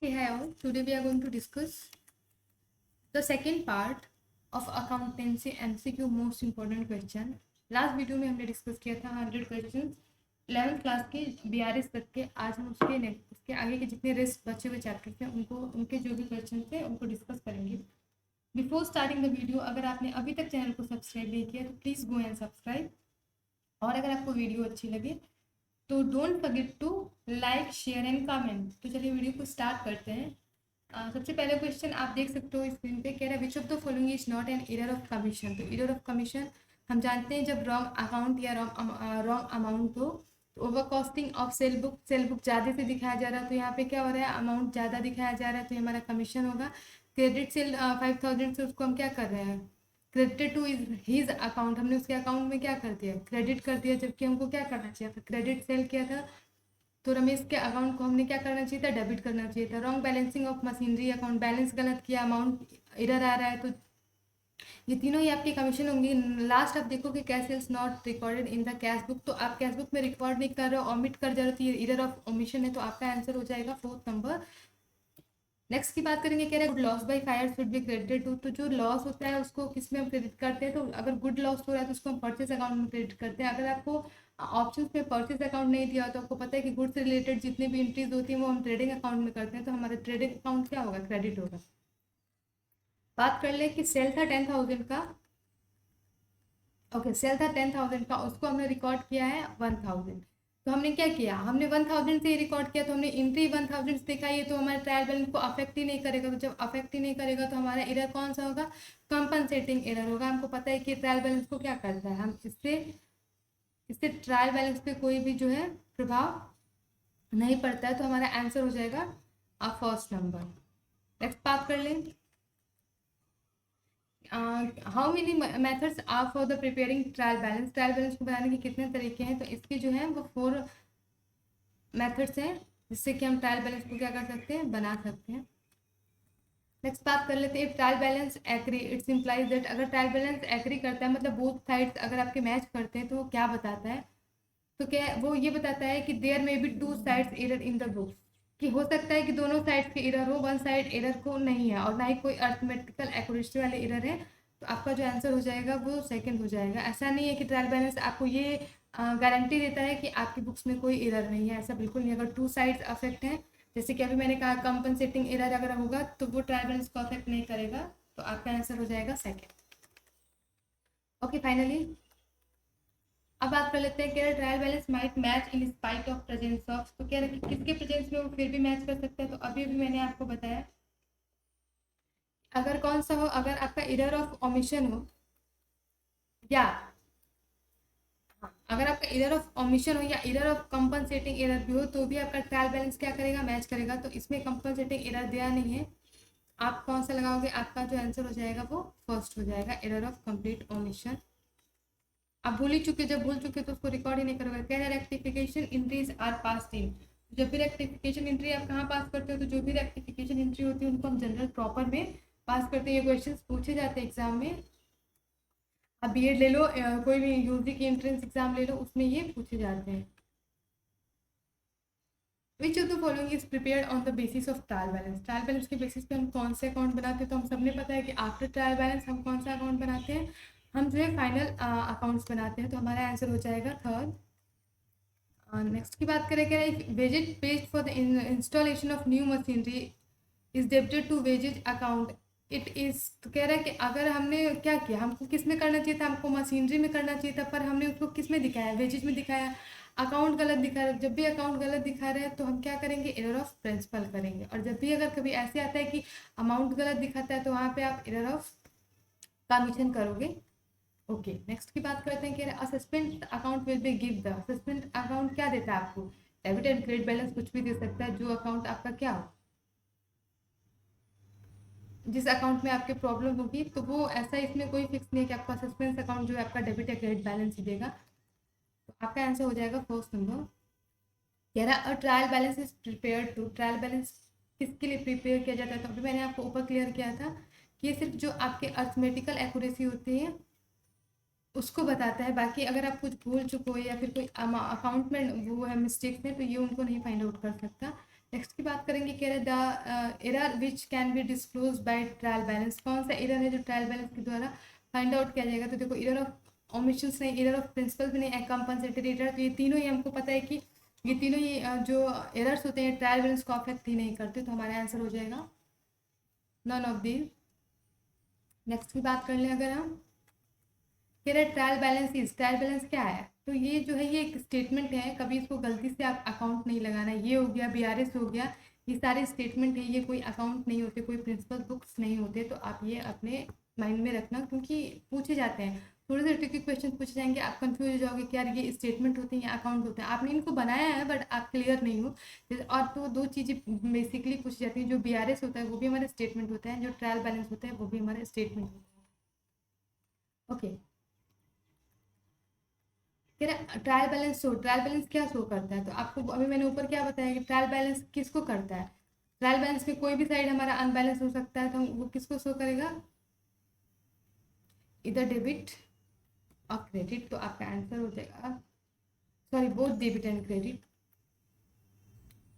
Okay, hi all. Today we are going to discuss the second part of accountancy MCQ most important question. Last video में हमने discuss किया था 100 question 11th class के BRS तक के. आज हम उसके आगे के जितने रेस्ट बचे हुए चैप्टर थे उनके जो भी क्वेश्चन थे उनको डिस्कस करेंगे. बिफोर स्टार्टिंग द वीडियो, अगर आपने अभी तक चैनल को सब्सक्राइब नहीं किया तो प्लीज़ गो एंड सब्सक्राइब. और अगर आपको वीडियो अच्छी लगे तो don't forget to like share and comment. तो चलिए वीडियो को स्टार्ट करते हैं. सबसे पहले क्वेश्चन आप देख सकते हो स्क्रीन पे. कह रहा है which of the following is not an error of commission. तो एरर ऑफ कमीशन हम जानते हैं जब रॉन्ग अकाउंट या रॉन्ग अमाउंट हो. तो over costing of cell book ज़्यादा से दिखाया जा रहा है तो यहाँ पे क्या हो रहा है, अमाउंट ज़्यादा दिखाया जा रहा है तो ये हमारा कमीशन होगा. क्रेडिट सेल 5000 से उसको हम क्या कर रहे हैं, क्रेडिटेड टू हिज अकाउंट, हमने उसके अकाउंट में क्या कर दिया, क्रेडिट कर दिया, जबकि हमको क्या करना चाहिए था, क्रेडिट सेल किया था तो रमेश के अकाउंट को हमने क्या करना चाहिए था, डेबिट करना चाहिए था. Wrong balancing of machinery account, balance गलत किया, अमाउंट इधर आ रहा है तो ये तीनों ही आपके कमीशन होंगे. लास्ट आप देखोगे cash sales not recorded in the cash book, तो आप कैश बुक में रिकॉर्ड नहीं कर रहे हो, ऑमिट कर जा रहे हो, तो ये इधर ऑफ ओमिशन है, तो आपका आंसर हो जाएगा फोर्थ नंबर. नेक्स्ट की बात करेंगे. कह रहे हैं good loss by fire should be credited to. तो जो लॉस होता है उसको किस में हम क्रेडिट करते हैं, तो अगर गुड लॉस हो रहा है तो उसको हम परचेस अकाउंट में क्रेडिट करते हैं. अगर आपको ऑप्शंस में परचेस अकाउंट नहीं दिया तो आपको पता है कि गुड्स से रिलेटेड जितनी भी एंट्रीज होती हैं वो हम ट्रेडिंग अकाउंट में करते हैं, तो हमारा ट्रेडिंग अकाउंट क्या होगा, क्रेडिट होगा. बात कर ले कि सेल था 10,000 का. ओके, सेल था 10,000 का, उसको हमने रिकॉर्ड किया है 1,000. तो हमने क्या किया, हमने 1,000 से ही रिकॉर्ड किया तो हमने एंट्री 1,000 से दिखाई है तो हमारे ट्रायल बैलेंस को अफेक्ट ही नहीं करेगा. तो जब अफेक्ट ही नहीं करेगा तो हमारा एरर कौन सा होगा, कंपनसेटिंग एरर होगा. हमको पता है कि ट्रायल बैलेंस को क्या करता है, हम इससे ट्रायल बैलेंस पे कोई भी जो है प्रभाव नहीं पड़ता है, तो हमारा आंसर हो जाएगा फर्स्ट नंबर. नेक्स्ट बात कर लें. How many methods are for the preparing trial balance. Trial balance को बनाने के कितने तरीके हैं, तो इसके जो है वो 4 मेथड्स हैं जिससे कि हम ट्रायल बैलेंस को क्या कर सकते हैं, बना सकते हैं. नेक्स्ट बात कर लेते हैं. Trial balance agree its implies that. अगर ट्रायल बैलेंस एग्री करता है मतलब बोथ साइड्स अगर आपके मैच करते हैं तो वो क्या बताता है, तो क्या वो ये बताता है कि there may be 2 sides error in the books, कि हो सकता है कि दोनों साइड के एरर हो, वन साइड एरर को नहीं है और ना ही कोई अर्थमेटिकल एक्यूरेसी वाले एरर है. तो आपका जो आंसर हो जाएगा वो सेकंड हो जाएगा. ऐसा नहीं है कि ट्रायल बैलेंस आपको ये गारंटी देता है कि आपकी बुक्स में कोई एरर नहीं है, ऐसा बिल्कुल नहीं. अगर 2 साइड्स अफेक्ट हैं, जैसे कि अभी मैंने कहा कंपनसेटिंग एरर अगर होगा तो वो ट्रायल बैलेंस को अफेक्ट नहीं करेगा, तो आपका आंसर हो जाएगा सेकेंड. ओके, फाइनली अब बात कर लेते हैं. कह रहे trial balance might match in spite of presence of. तो कह रहे कि किसके प्रेजेंस में वो फिर भी मैच कर सकता है, तो अभी अभी मैंने आपको बताया अगर कौन सा हो, अगर आपका एरर ऑफ ओमिशन हो या अगर आपका एरर ऑफ ओमिशन हो या एरर ऑफ कंपनसेटिंग एरर भी हो तो भी आपका ट्रायल बैलेंस क्या करेगा, मैच करेगा. तो इसमें कंपनसेटिंग एरर दिया नहीं है, आप कौन सा लगाओगे, आपका जो आंसर हो जाएगा वो फर्स्ट हो जाएगा, एरर ऑफ कंप्लीट ओमिशन. आप भूल ही चुके, जब भूल चुके तो उसको रिकॉर्ड ही नहीं करोगे. कह रहे रेक्टिफिकेशन एंट्रीज आर पास इन. जब भी रेक्टिफिकेशन एंट्री आप कहाँ पास करते हो, तो जो भी रेक्टिफिकेशन एंट्री होती है उनको हम जनरल प्रॉपर में पास करते हैं. ये क्वेश्चन पूछे जाते हैं एग्जाम में. आप बीएड ले लो, कोई भी यूजी की एंट्रेंस एग्जाम ले लो, उसमें ये पूछे जाते हैं. विच of the following is prepared on the basis of trial balance. Trial balance के बेसिस पे हम कौन से अकाउंट बनाते हैं, तो हम सबने पता है कि आफ्टर ट्रायल बैलेंस हम कौन सा अकाउंट बनाते हैं, हम जो है फाइनल अकाउंट्स बनाते हैं. तो हमारा आंसर हो जाएगा थर्ड. नेक्स्ट की बात करें. क्या wages paid for the installation of new machinery is debited to wages account. It is, तो कह रहा है कि अगर हमने क्या किया, हमको किस में करना चाहिए था, हमको मशीनरी में करना चाहिए था, पर हमने उसको किस में दिखाया, वेजेज में दिखाया. अकाउंट गलत दिखा रहा है. जब भी अकाउंट गलत दिखा रहा है तो हम क्या करेंगे, एरर ऑफ प्रिंसिपल करेंगे. और जब भी अगर कभी ऐसे आता है कि अमाउंट गलत दिखाता है तो वहाँ पे आप एरर ऑफ कमीशन करोगे. ओके, नेक्स्ट की बात करते हैं कि assessment account will be give the. Assessment account क्या देता है आपको, डेबिट एंड क्रेडिट बैलेंस कुछ भी दे सकता है. जो अकाउंट आपका क्या हो, जिस अकाउंट में आपके प्रॉब्लम होगी तो वो ऐसा, इसमें कोई फिक्स नहीं है कि आपका असेसमेंट अकाउंट जो है आपका डेबिट या क्रेडिट बैलेंस ही देगा. तो आपका आंसर हो जाएगा फर्स्ट नंबर. कह रहा trial balance is prepare to. Trial balance किसके लिए प्रिपेयर किया जाता है, तो अभी मैंने आपको ऊपर क्लियर किया था कि ये सिर्फ जो आपके अर्थमेटिकल एक्यूरेसी होती है उसको बताता है. बाकी अगर आप कुछ भूल चुके हो या फिर कोई अकाउंट में वो है मिस्टेक्स है तो ये उनको नहीं फाइंड आउट कर सकता. नेक्स्ट की बात करेंगे, कह रहे the error which can be disclose by trial balance, कौन सा एरर है जो ट्रायल बैलेंस के द्वारा फाइंड आउट किया जाएगा। तो देखो एरर ऑफ ओमिशंस नहीं, एरर ऑफ प्रिंसिपल भी नहीं, कंपनसेटरी एरर, तो ये तीनों ही हमको पता है कि ये तीनों ही जो एरर्स होते हैं ट्रायल बैलेंस को अफेक्ट ही नहीं करते, तो हमारा आंसर हो जाएगा नन ऑफ दीज। नेक्स्ट की बात कर लें अगर हम, कह रहे trial balance is, trial balance क्या है, तो ये जो है ये एक स्टेटमेंट है, कभी इसको गलती से आप अकाउंट नहीं लगाना। ये हो गया बीआरएस हो गया, ये सारे स्टेटमेंट है, ये कोई अकाउंट नहीं होते, कोई प्रिंसिपल बुक्स नहीं होते, तो आप ये अपने माइंड में रखना, क्योंकि पूछे जाते हैं थोड़े से ट्रिकी क्वेश्चन पूछे जाएंगे, आप कंफ्यूज हो जाओगे कि यार ये स्टेटमेंट होते हैं या अकाउंट होते हैं, आपने इनको बनाया है बट आप क्लियर नहीं हो। और तो दो चीज़ें बेसिकली पूछी जाती हैं, जो बीआरएस होता है वो भी हमारा स्टेटमेंट होता है, जो ट्रायल बैलेंस होता है वो भी हमारा स्टेटमेंट होता है। ओके, कह रहा trial balance show, trial balance क्या शो करता है, तो आपको अभी मैंने ऊपर क्या बताया कि ट्रायल बैलेंस किसको करता है, ट्रायल बैलेंस में कोई भी साइड हमारा अनबैलेंस हो सकता है, तो वो किसको शो करेगा, इधर डेबिट और क्रेडिट, तो आपका आंसर हो जाएगा, sorry both debit and credit,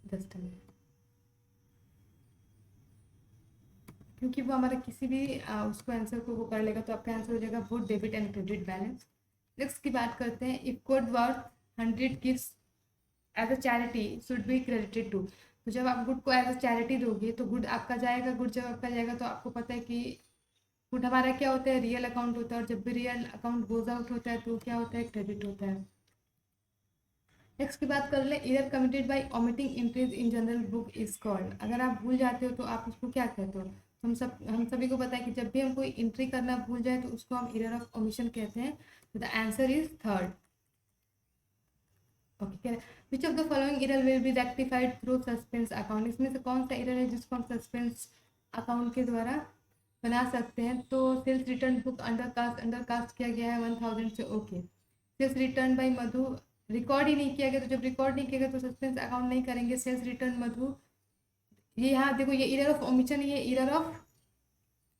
just क्योंकि वो हमारा किसी भी उसको आंसर को वो कर लेगा, तो आपका आंसर हो जाएगा both debit and credit balance. Next की बात करते हैं, if good worth 100 gifts as a charity should be credited to, तो जब आप गुड को एज अ चैरिटी दोगे तो गुड आपका जाएगा, गुड जब आपका जाएगा तो आपको पता है कि गुड हमारा क्या होता है, रियल अकाउंट होता है, और जब भी रियल अकाउंट गोज आउट होता है तो क्या होता है, क्रेडिट होता है। नेक्स्ट की बात कर ले, year committed by omitting entries in general book is called, अगर आप भूल जाते हो तो आप उसको क्या कहते हो, हम सभी को पता है कि जब भी हम कोई एंट्री करना भूल जाए तो उसको हम एरर ऑफ ओमिशन कहते हैं, तो the answer is third. Okay, which of the following error will be rectified through suspense account, इसमें से कौन सा एरर है जिसको हम सस्पेंस अकाउंट के द्वारा बना सकते हैं, तो sales return book undercast किया गया है 1000 से, okay. Sales return by Madhu record ही नहीं किया गया, तो जब रिकॉर्ड नहीं किया गया तो सस्पेंस अकाउंट नहीं करेंगे। सेल्स रिटर्न मधु, ये यहाँ देखो ये एरर ऑफ ओमिशन है, ये एरर ऑफ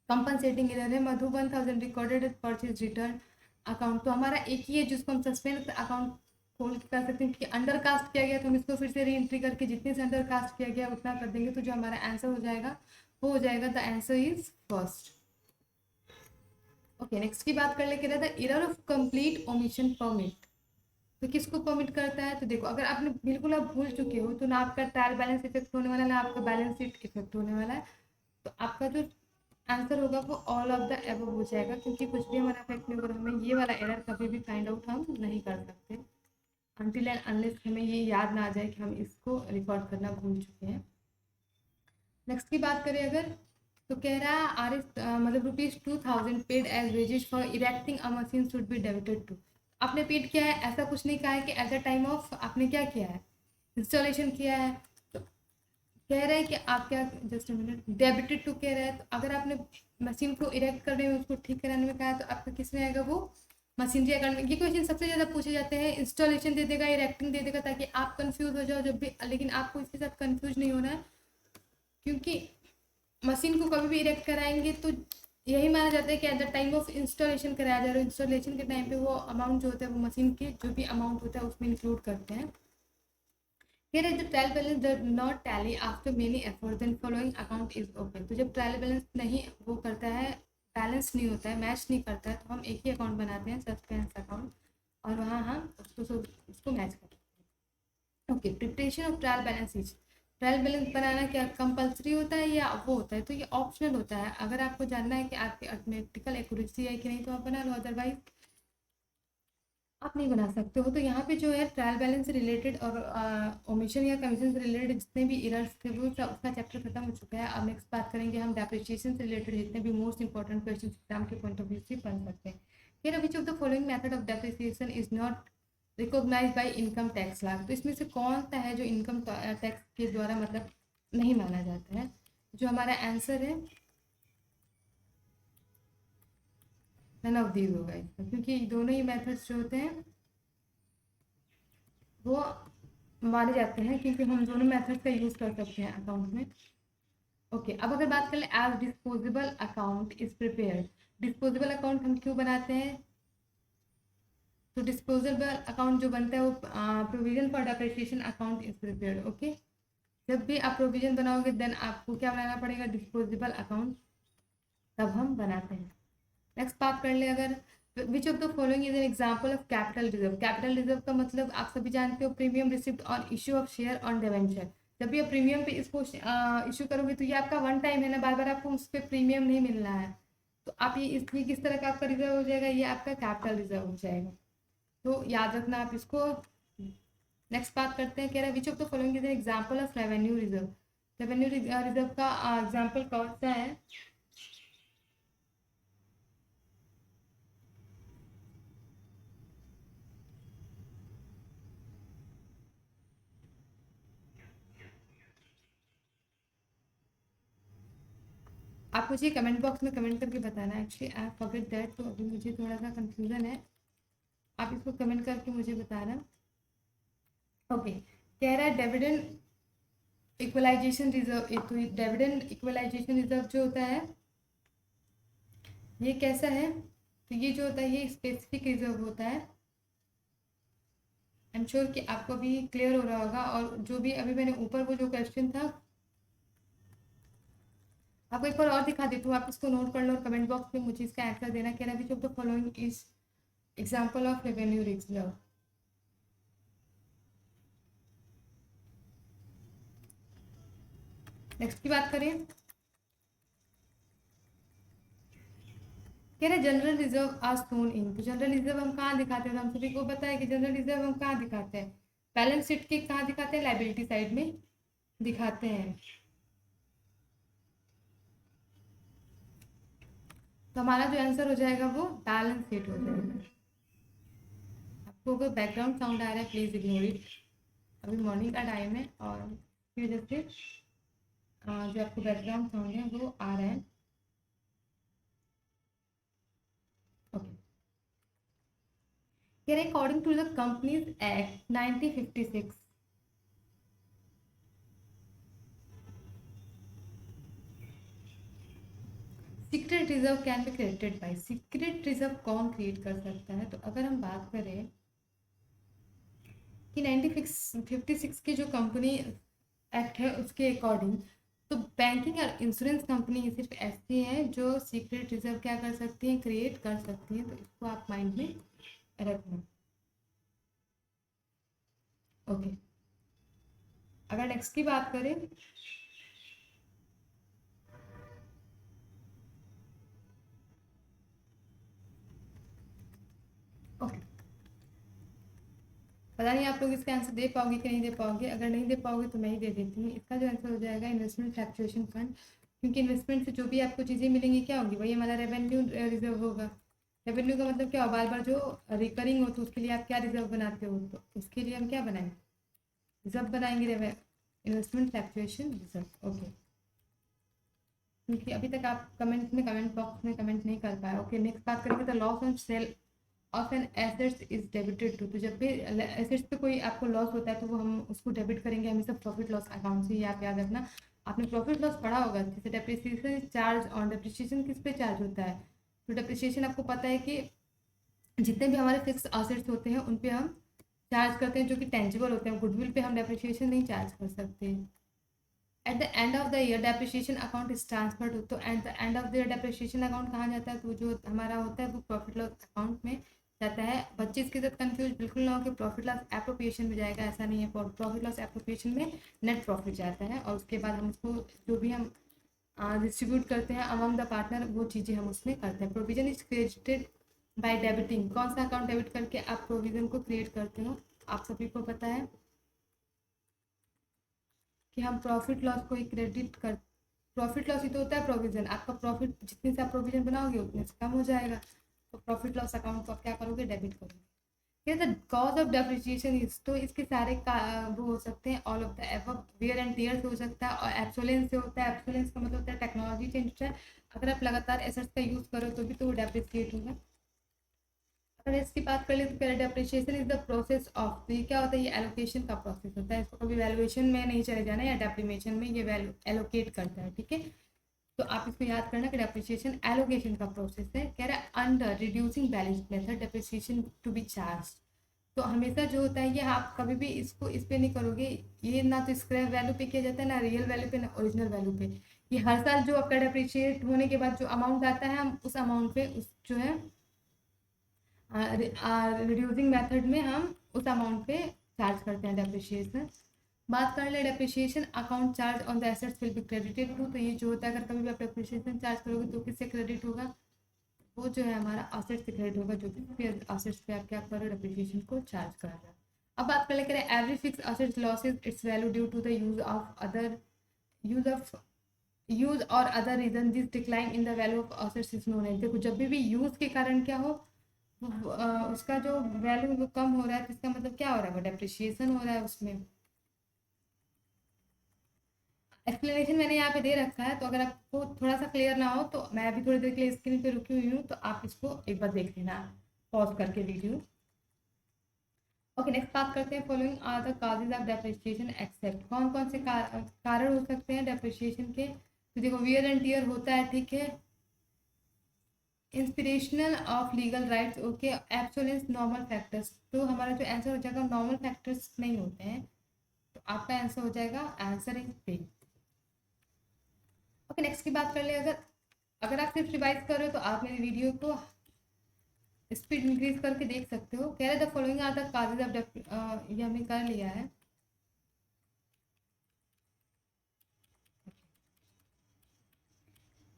कंपनसेटिंग एरर है, मधु 1000 रिकॉर्डेड परचेज रिटर्न अकाउंट, तो हमारा एक ही है जिसको हम सस्पेंस अकाउंट खोल के कर सकते हैं, क्योंकि अंडर कास्ट किया गया तो हम इसको फिर से री एंट्री करके जितने से अंडर कास्ट किया गया उतना कर देंगे, तो जो हमारा आंसर हो जाएगा वो हो जाएगा, the answer is first. Okay, next की बात कर ले, कह रहा था error of complete omission permit, तो किसको परमिट करता है, तो देखो अगर आपने बिल्कुल आप भूल चुके हो तो ना आपका ट्रायल बैलेंस इफेक्ट होने वाला है, ना आपका बैलेंस शीट इफेक्ट होने वाला है, तो आपका जो आंसर होगा वो ऑल ऑफ द एबव हो जाएगा, क्योंकि कुछ भी हमारा इफेक्ट नहीं होगा, हमें ये वाला एरर कभी भी फाइंड आउट हम नहीं कर सकते अनटिल एंड अनलेस हमें ये याद ना आ जाए कि हम इसको रिकॉर्ड करना भूल चुके हैं। नेक्स्ट की बात करें अगर, तो कह रहा है आर एस मतलब ₹2000 paid as wages for erecting a machine should be debited to, आपने पेड किया है, ऐसा कुछ नहीं कहा है कि एट द टाइम ऑफ आपने क्या किया है, इंस्टॉलेशन किया है, तो कह रहे हैं कि आप क्या, जस्ट मिनट, डेबिटेड टू कह रहे हैं, तो अगर आपने मशीन को इरेक्ट करने में उसको ठीक कराने में कहा है तो आपका किस में आएगा, वो मशीनरी अकाउंट में। ये क्वेश्चन सबसे ज़्यादा पूछे जाते हैं, इंस्टॉलेशन दे देगा, इरेक्टिंग दे देगा, ताकि आप कंफ्यूज हो जाओ जब भी, लेकिन आपको इसके साथ कंफ्यूज नहीं होना है, क्योंकि मशीन को कभी भी इरेक्ट कराएंगे तो यही माना जाता है कि at the time of installation कराया जा रहा है, इंस्टॉलेशन के टाइम पे वो अमाउंट जो होता है वो मशीन के जो भी अमाउंट होता है उसमें इंक्लूड करते हैं। Here is the trial balance does not tally after many efforts, then following account is open, तो जब ट्रायल बैलेंस नहीं वो करता है, बैलेंस नहीं होता है, मैच नहीं करता है, तो हम एक ही अकाउंट बनाते हैं सस्पेंस अकाउंट, और वहाँ हम उसको मैच करते हैं। Okay, preparation of trial balance is, trial balance बनाना क्या कंपलसरी होता है या वो होता है, तो ये ऑप्शनल होता है, अगर आपको जानना है कि आपकी अर्थमेटिकल एक्यूरेसी है कि नहीं तो आप बना लो, अदरवाइज आप नहीं बना सकते हो। तो यहाँ पे जो है ट्रायल बैलेंस से रिलेटेड और ओमिशन या कमीशन से रिलेटेड जितने भी एरर्स थे वो उसका चैप्टर खत्म हो चुका है। अब नेक्स्ट बात करेंगे हम डेप्रिसिएशन से रिलेटेड जितने भी मोस्ट इंपॉर्टेंट क्वेश्चन एग्जाम के पॉइंट ऑफ व्यू से बन सकते हैं। फिर which of the following method of depreciation is not recognise by income tax law, तो इसमें से कौन सा है जो इनकम टैक्स के द्वारा मतलब नहीं माना जाता है, जो हमारा आंसर है नन ऑफ दीज होगा इसका, क्योंकि दोनों ही मेथड्स जो होते हैं वो माने जाते हैं, क्योंकि हम दोनों मेथड का यूज़ कर सकते हैं अकाउंट में। ओके, अब अगर बात कर ले as disposable account is prepare, disposable account हम क्यों बनाते हैं, तो डिस्पोजेबल अकाउंट जो बनता है वो provision for depreciation account is prepared. Okay, जब भी आप प्रोविजन बनाओगे देन आपको क्या बनाना पड़ेगा, डिस्पोजेबल अकाउंट, तब हम बनाते हैं। नेक्स्ट बात कर ले, अगर विच of the following is an example of capital reserve. Capital reserve का मतलब आप सभी जानते हो, प्रीमियम रिसिप्ट और issue of share on debenture. जब भी आप प्रीमियम पे इसको इशू करोगे तो ये आपका वन टाइम है ना, बार बार आपको उस पर प्रीमियम नहीं मिलना है, तो आप ये इसलिए किस तरह का आपका रिजर्व हो जाएगा, ये आपका कैपिटल रिजर्व हो जाएगा, तो याद रखना आप इसको। नेक्स्ट बात करते हैं, कह रहा है which of the following is an example of revenue reserve. Revenue reserve का एग्जांपल कौन सा है, आप मुझे कमेंट बॉक्स में कमेंट करके बताना। एक्चुअली आई फॉरगेट दैट, तो अभी मुझे थोड़ा सा कंफ्यूजन है, आप इसको कमेंट करके मुझे बताना। ओके, कह रहा है डिविडेंड इक्वलाइजेशन रिजर्व। तो डिविडेंड इक्वलाइजेशन रिजर्व जो होता है ये कैसा है, तो ये जो होता है ये स्पेसिफिक रिजर्व होता है। आई एम श्योर कि आपको अभी क्लियर हो रहा होगा, और जो भी अभी मैंने ऊपर वो जो क्वेश्चन था आपको एक बार और दिखा देती हूँ, आप इसको नोट कर लो और कमेंट बॉक्स में मुझे इसका आंसर देना। कह रहा है which of the following is example of revenue reserve. Next की बात करें, कह रहे general reserve are shown in. तो जनरल रिजर्व हम कहाँ दिखाते हैं, तो हम सभी को पता है कि जनरल रिजर्व हम कहाँ दिखाते हैं, बैलेंस शीट के कहाँ दिखाते हैं, लाइबिलिटी साइड में दिखाते हैं। तो हमारा जो आंसर हो जाएगा वो बैलेंस शीट हो जाएगा। आपको अगर बैकग्राउंड साउंड आ रहा है प्लीज इग्नोर इट, अभी मॉर्निंग का टाइम है और इसकी वजह से जो आपको बैकग्राउंड साउंड है वो आ रहा है। ओके, कह रहे according to the companies act 1956, secret reserve can be created by. Secret reserve कौन क्रिएट कर सकता है, तो अगर हम बात करें कि 1956 की जो कंपनी एक्ट है उसके अकॉर्डिंग, तो बैंकिंग और इंश्योरेंस कंपनी सिर्फ ऐसी हैं जो सीक्रेट रिजर्व क्या कर सकती हैं, क्रिएट कर सकती हैं, तो इसको आप माइंड में रखना। ओके, अगर नेक्स्ट की बात करें, ओके पता नहीं आप लोग इसका आंसर दे पाओगे कि नहीं दे पाओगे, अगर नहीं दे पाओगे तो मैं ही दे देती हूँ। इसका जो आंसर हो जाएगा इन्वेस्टमेंट फ्लक्चुएशन फंड, क्योंकि इन्वेस्टमेंट से जो भी आपको चीज़ें मिलेंगी क्या होगी, वही हमारा रेवेन्यू रिजर्व होगा। रेवेन्यू का मतलब क्या हो, बार बार जो रिकरिंग हो, तो उसके लिए आप क्या रिजर्व बनाते हो, तो उसके लिए हम क्या बनाएंगे, रिजर्व बनाएंगे, इन्वेस्टमेंट फ्लक्चुएशन रिजर्व। ओके, क्योंकि अभी तक आप कमेंट बॉक्स में कमेंट नहीं कर पाए। ओके, नेक्स्ट बात करेंगे तो loss on sale of an assets is debited to. तो जब भी एसेट्स पे कोई आपको लॉस होता है तो वो हम उसको डेबिट करेंगे हमेशा प्रॉफिट लॉस अकाउंट से, ये आप याद रखना। आपने प्रॉफिट लॉस पढ़ा होगा, जैसे डेप्रिसिएशन चार्ज ऑन, डेप्रिसिएशन किस पे चार्ज होता है, तो डेप्रिसिएशन आपको पता है कि जितने भी हमारे फिक्स असेट्स होते हैं उन पे हम चार्ज करते हैं जो कि टेंजिबल होते हैं। गुडविल पे हम डेप्रिसिएशन नहीं चार्ज कर सकते। At the end of the year depreciation account is transferred. तो at the end of the year depreciation account कहाँ जाता है, तो जो हमारा होता है वो प्रॉफिट लॉस अकाउंट में जाता है। बच्चे इसके साथ कंफ्यूज बिल्कुल ना हो कि प्रॉफिट लॉस एप्रोप्रिएशन में जाएगा, ऐसा नहीं है। प्रॉफिट लॉस एप्रोप्रिएशन में नेट प्रॉफिट जाता है, और उसके बाद हम उसको जो भी हम डिस्ट्रीब्यूट करते हैं अमंग द पार्टनर, वो चीज़ें हम उसमें करते हैं। Provision is created by debiting. कौन सा अकाउंट डेबिट करके आप प्रोविजन को क्रिएट करते हो, आप सभी को पता है कि हम प्रॉफिट लॉस को ही क्रेडिट कर, प्रॉफिट लॉस ही तो होता है प्रोविजन। आपका प्रॉफिट जितने से आप प्रोविजन बनाओगे उतने से कम हो जाएगा, तो प्रॉफिट लॉस अकाउंट को आप क्या करोगे, डेबिट करोगे। The cause of depreciation is, तो इसके सारे का वो हो सकते हैं all of the above, wear and tear से हो सकता है, और एब्सोलेंस से होता है। एब्सोलेंस का मतलब होता है टेक्नोलॉजी चेंज होता है, अगर आप लगातार एसेट्स का यूज़ करो तो भी तो वो डेप्रिसिएट होगा। अगर इसकी बात कर ले तो कह depreciation is the process of, तो ये क्या होता है, ये एलोकेशन का प्रोसेस होता है, इसको कभी वैल्यूएशन में नहीं चले जाना या डेप्रीमेशन में, ये वैल्यू एलोकेट करता है, ठीक है। तो आप इसको याद करना कि डेप्रिसिएशन एलोकेशन का प्रोसेस है। कह रहा है under reducing balance method depreciation to be charge. तो हमेशा जो होता है ये आप कभी भी इसको इस पे नहीं करोगे, ये ना तो स्क्रैप वैल्यू पे किया जाता है, ना रियल वैल्यू पे, ना ओरिजिनल वैल्यू पे। ये हर साल जो आपका डेप्रिशिएट होने के बाद जो अमाउंट आता है, हम उस अमाउंट पे उस जो है रिड्यूसिंग मेथड में हम उस अमाउंट पे चार्ज करते हैं डेप्रिशिएशन। बात कर ले depreciation account charge on the assets will be credited to. तो ये जो होता है अगर कभी भी आप डेप्रिशिएशन चार्ज करोगे तो किससे क्रेडिट होगा, वो जो है हमारा असेट से क्रेडिट होगा, जो कि असेट्स पे आप क्या कर रहे हो, डेप्रिशिएशन को चार्ज कर रहे हो। अब बात कर ले करें every fix assets loses its value due to the use और other reason this decline in the value of assets is known as. देखो जब भी यूज के कारण क्या हो, उसका जो वैल्यू वो कम हो रहा है, तो इसका मतलब क्या हो रहा है, वो डेप्रिशिएशन हो रहा है उसमें। एक्सप्लेनेशन मैंने यहाँ पे दे रखा है, तो अगर आपको थोड़ा सा क्लियर ना हो तो मैं अभी थोड़ी देर के लिए स्क्रीन पे रुकी हुई हूँ, तो आप इसको एक बार देख लेना पॉज करके वीडियो। ओके, नेक्स्ट बात करते हैं following are the causes of depreciation except. कौन कौन से कारण हो सकते हैं डेप्रिसिएशन के, तो देखो वियर एंड टीयर होता है, ठीक है, inspirational of legal rights, okay, obsolescence, normal factors. तो हमारा जो आंसर हो जाएगा नॉर्मल फैक्टर्स नहीं होते हैं, तो आपका आंसर हो जाएगा answer is B. Okay, next की बात कर ले, अगर अगर आप सिर्फ रिवाइज कर रहे हो तो आप मेरी वीडियो को स्पीड इंक्रीज करके देख सकते हो। कह रहे the following are the causes of, ये हमने कर लिया है।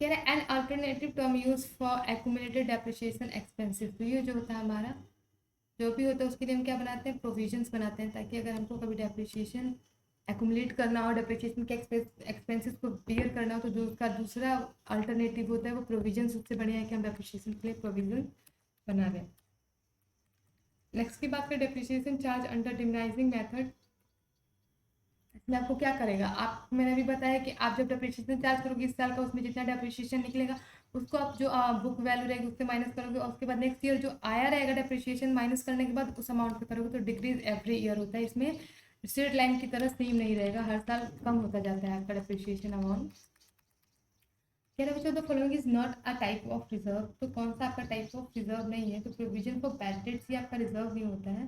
कह रहे an alternative term use for accumulated depreciation expenses. तो ये जो होता है हमारा जो भी होता है उसके लिए हम क्या बनाते हैं, प्रोविजंस बनाते हैं, ताकि अगर हमको कभी डेप्रिसिएशन एक्यूमुलेट करना हो, डेप्रिसिएशन के एक्सपेंसेस को बियर करना हो, तो जो उसका दूसरा अल्टरनेटिव होता है वो प्रोविजंस। उससे बढ़िया है कि हम डेप्रिसिएशन के लिए प्रोविजन बना दें। नेक्स्ट की बात करें डेप्रिसिएशन चार्ज अंडर डिमनाइजिंग मेथड। इसमें आपको क्या करेगा, आप मैंने अभी बताया कि आप जब डेप्रिसिएशन चार्ज करोगे इस साल का, उसमें जितना डेप्रिसिएशन निकलेगा उसको आप जो बुक वैल्यू रहेगी उससे माइनस करोगे, और उसके बाद नेक्स्ट ईयर जो आया रहेगा डेप्रिसिएशन माइनस करने के बाद उस अमाउंट पे करोगे। तो डिक्रीज एवरी ईयर होता है, इसमें स्ट्रेट लाइन की तरह सेम नहीं रहेगा, हर साल कम होता जाता है आपका डेप्रिसिएशन अमाउंट। कह रहे बच्चों the following is not a type of reserve. तो कौन सा आपका टाइप ऑफ रिजर्व नहीं है, तो प्रोविजन फॉर बैड डेट्स ही आपका रिजर्व नहीं होता है,